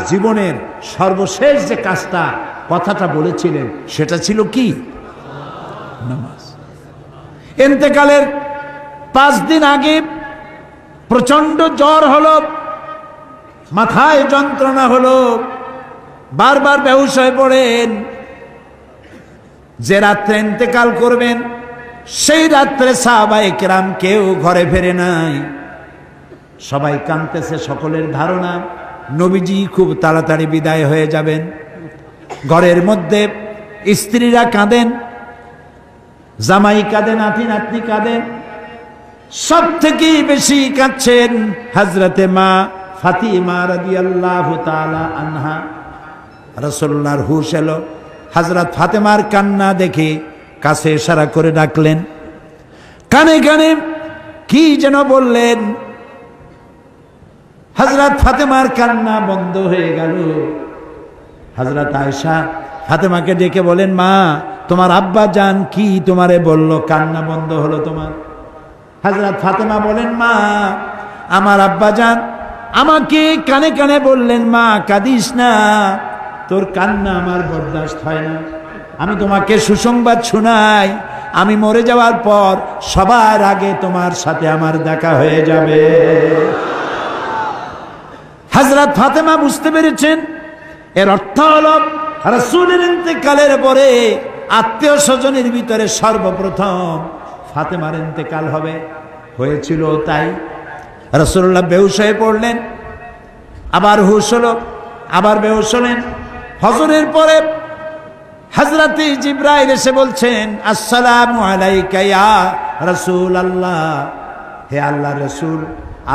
জীবনের সর্বশেষ যে কাজটা কথাটা বলেছিলেন সেটা ছিল কি? নামাজ। ইন্তেকালের 5 দিন আগে প্রচন্ড জ্বর হলো, মাথায় যন্ত্রণা হলো, বারবার বেহুশ হয়ে পড়েন। যে রাত্রে ইন্তেকাল করবেন সেই রাত্রে সাহাবায়ে কেরাম কেউ ঘরে ফেরে নাই, সবাই কাঁদতেছে। সকলের ধারণা নবীজি খুব তাড়াতাড়ি বিদায় হয়ে যাবেন। ঘরের মধ্যে স্ত্রীরা কাঁদেন, জামাই কাঁদে, নাতি নাতনি কাঁদেন। সব থেকে বেশি কাঁদছেন হযরতে মা ফাতিমা রাদিয়াল্লাহু তাআলা আনহা। রাসূলুল্লাহর হুশ এলো, হযরত ফাতেমার কান্না দেখে কাছে ইশারা করে ডাকলেন, কানে কানে কি যেন বললেন। হযরত ফাতেমার কান্না বন্ধ হয়ে গেল। হযরত আয়েশা ফাতেমাকে ডেকে বলেন, মা তোমার আব্বা জান কি তোমারে বলল, কান্না বন্ধ হলো তোমার? হযরত ফাতেমা বলেন, মা আমার আব্বা জান আমাকে কানে কানে বললেন, মা কাঁদিস না, তোর কান্না আমার বরদাস্ত হয় না। আমি তোমাকে সুসংবাদ শোনাই, আমি মরে যাওয়ার পর সবার আগে তোমার সাথে আমার দেখা হয়ে যাবে। হযরত ফাতেমা বুঝতে পেরেছেন এর অর্থ হলো রাসূলের ইন্তেকালের পরে আত্মীয় স্বজনের ভিতরে সর্বপ্রথম ফাতেমার ইন্তেকাল হবে। হয়েছিল তাই। রাসূলুল্লাহ বেহুশ হয়ে পড়লেন, আবার হুশ হলো, আবার বেহুশ হলেন। ফজরের পরে হযরতে জিবরাইল এসে বলছেন, আসসালামু আলাইকা ইয়া রাসূলুল্লাহ, হে আল্লাহর রাসূল,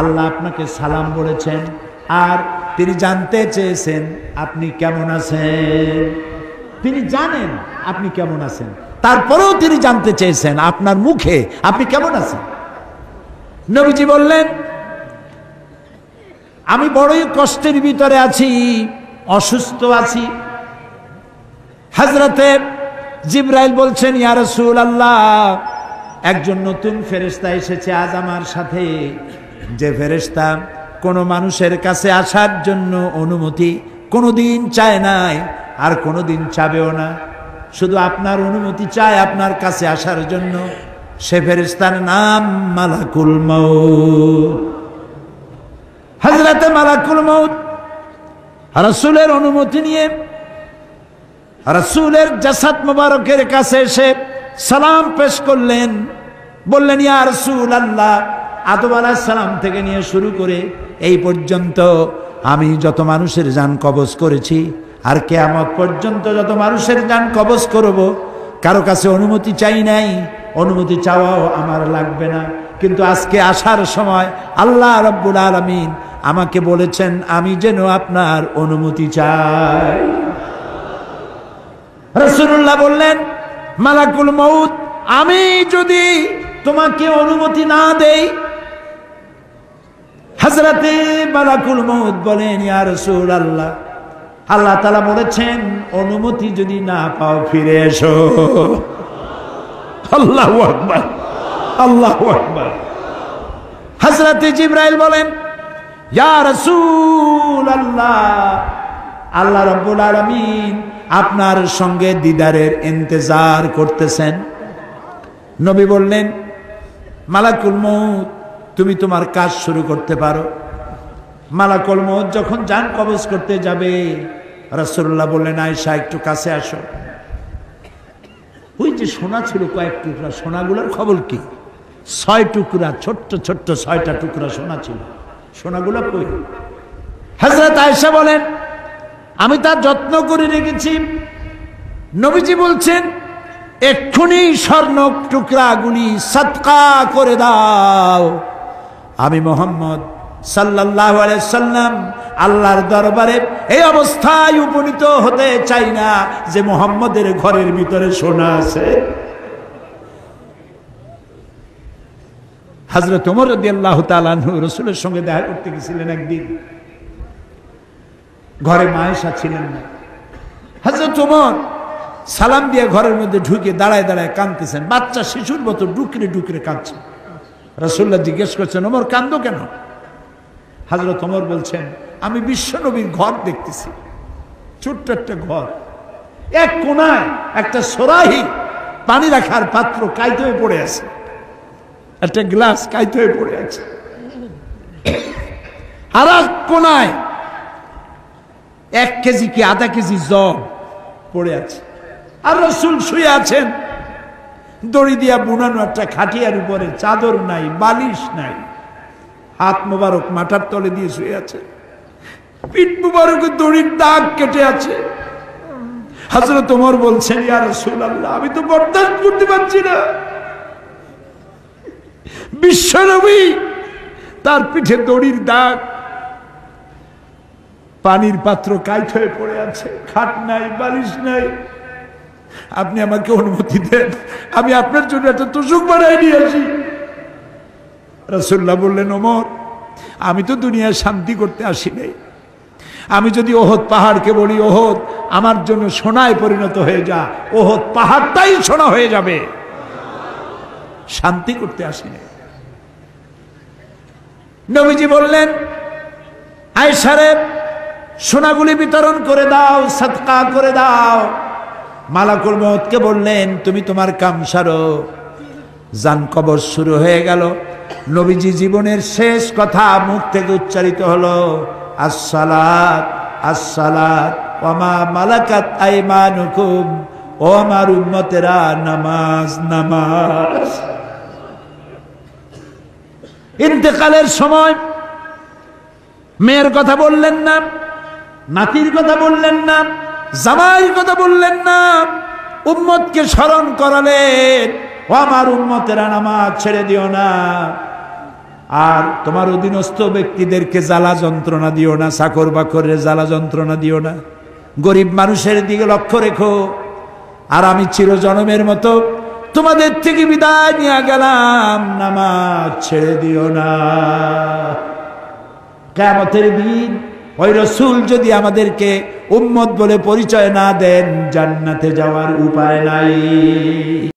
আল্লাহ আপনাকে সালাম বলেছেন আর তিনি জানতে চেয়েছেন আপনি কেমন আছেন। তিনি জানেন আপনি কেমন আছেন, তারপরেও তিনি জানতে চেয়েছেন আপনার মুখে আপনি কেমন আছেন। নবীজি বললেন, আমি বড়ই কষ্টের ভিতরে আছি, অসুস্থ আছি। হযরতে জিবরাইল বলছেন, ইয়া রাসূলুল্লাহ, একজন নতুন ফেরেশতা এসেছে আজ আমার সাথে, যে ফেরেশতা কোনো মানুষের কাছে আসার জন্য অনুমতি কোনোদিন চায় নাই আর কোনোদিন চাবেও না, শুধু আপনার অনুমতি চায় আপনার কাছে আসার জন্য। সে ফেরেশতার নাম মালাকুল মউত। হযরতে মালাকুল মউত রাসূলের অনুমতি নিয়ে রাসূলের জাসাদ মুবারকের কাছে এসে সালাম পেশ করলেন। বললেন, ইয়া রাসূলুল্লাহ, আদম আলাইহিস সালাম থেকে নিয়ে শুরু করে এই পর্যন্ত আমি যত মানুষের জান কবজ করেছি আর কিয়ামত পর্যন্ত যত মানুষের জান কবজ করব, কারো কাছে অনুমতি চাই নাই, অনুমতি চাওয়াও আমার লাগবে না। কিন্তু আজকে আসার সময় আল্লাহ রাব্বুল আলামিন আমাকে বলেছেন আমি যেন আপনার অনুমতি চাই। রাসূলুল্লাহ বললেন, মালাকুল মউত, আমি যদি তোমাকে অনুমতি না দেই? হযরতে মালাকুল মউত বলেন, ইয়া রাসূলুল্লাহ, আল্লাহ তাআলা বলেছেন অনুমতি যদি না পাও ফিরে এসো। আল্লাহু আকবার, আল্লাহু আকবার। হযরতে জিবরাইল বলেন, ইয়া রাসূলুল্লাহ, আল্লাহ রাব্বুল আলামিন আপনার সঙ্গে দিদারের ইন্তজার করতেছেন। নবী বললেন, মালাকুল মউত, তুমি তোমার কাজ শুরু করতে পারো। মালাকুল মউত যখন জান কবজ করতে যাবে, রাসূলুল্লাহ বললেন, আয়েশা একটু কাছে আসো। ওই যে সোনা ছিল কয়েক টুকরা, সোনাগুলোর খবর কি? 6 টুকরা, ছোট্ট ছোট্ট 6টা টুকরা সোনা ছিল, সোনাগুলো কই? হযরত আয়েশা বলেন, আমি তার যত্ন করে রেখেছি। নবীজি বলছেন, এক্ষুনি স্বর্ণ টুকরাগুলি সদকা করে দাও। আমি মুহাম্মদ সাল্লাল্লাহু আলাইহি সাল্লাম আল্লাহর দরবারে এই অবস্থায় উপনীত হতে চাই না যে মুহাম্মদের ঘরের ভিতরে সোনা আছে। হযরত ওমর রাদিয়াল্লাহু তাআলা আনহু রাসূলের সঙ্গে দেখা করতে গেছিলেন একদিন। ঘরে মা আয়েশা ছিলেন না। হযরত ওমর সালাম দিয়ে ঘরের মধ্যে ঢুকে দাঁড়ায় দাঁড়ায় কাঁদতেছেন, বাচ্চা শিশুর মতো ডুকরে ডুকরে কাঁদছে। রাসূলুল্লাহ জিজ্ঞেস করছেন, ওমর কান্দো কেন? হযরত ওমর বলছেন, আমি বিশ্ব নবীর ঘর দেখতেছি, ছোট্ট একটা ঘর, এক কোনায় একটা সরাহি পানি রাখার পাত্র কাইতে হয়ে পড়ে আছে, একটা গ্লাস কাইতে হয়ে পড়ে আছে, আর এক কোনায় 1 কেজি কি আধা কেজি জব পড়ে আছে, আর রাসূল শুয়ে আছেন দড়ি দিয়া বুনানো একটা খাটিয়ার উপরে, চাদর নাই, বালিশ নাই, হাত মোবারক মাথার তলে দিয়ে শুয়ে আছে, পিঠ মোবারকে দড়ির দাগ কেটে আছে। হযরত ওমর বলছেন, ইয়া রাসূলুল্লাহ, আমি তো বরদাস্ত করতে পারছি না, বিশ্বনবী তার পিঠে দড়ির দাগ, পানির পাত্র কাইট হয়ে পড়ে আছে, খাট নাই, বালিশ নাই, আপনি আমাকে অনুমতি দেন, আমি আপনার জন্য একটা তোষক বানাই নিয়ে আসি। রাসূলুল্লাহ বললেন, ওমর, আমি তো দুনিয়ায় শান্তি করতে আসি নাই, আমি যদি ওহদ পাহাড়কে বলি ওহদ আমার জন্য সোনায় পরিণত হয়ে যা, ওহদ পাহাড়টাই সোনা হয়ে যাবে, শান্তি করতে আসি নাই। নবীজি বললেন, আয়েশারে সোনাগুলি বিতরণ করে দাও, সাদকা করে দাও। মালাকুল মউতকে বললেন, তুমি তোমার কাম সারো। জান কবর শুরু হয়ে গেল। নবীজি জীবনের শেষ কথা মুখ থেকে উচ্চারিত হলো, আসসালাত আসসালাত ওয়া মা মালাকাত আইমানুকুম, ও আমার উম্মতেরা, নামাজ নামাজ। ইন্তেকালের সময় মেয়ের কথা বললেন না, নাতির কথা বললেন না, জামাইয়ের কথা বললেন না, উম্মতকে স্মরণ করালেন, ও আমার উম্মতেরা, নামাজ ছেড়ে দিও না, আর তোমার অধীনস্থ ব্যক্তিদেরকে জ্বালা যন্ত্রণা দিও না, চাকর বাকরের জ্বালা যন্ত্রণা দিও না, গরিব মানুষের দিকে লক্ষ্য রেখো। আর আমি চিরজনমের মতো তোমাদের থেকে বিদায় নিয়ে গেলাম, নামাজ ছেড়ে দিও না। কিয়ামতের দিন ওই রাসূল যদি আমাদেরকে উম্মত বলে পরিচয় না দেন, জান্নাতে যাওয়ার উপায় নাই।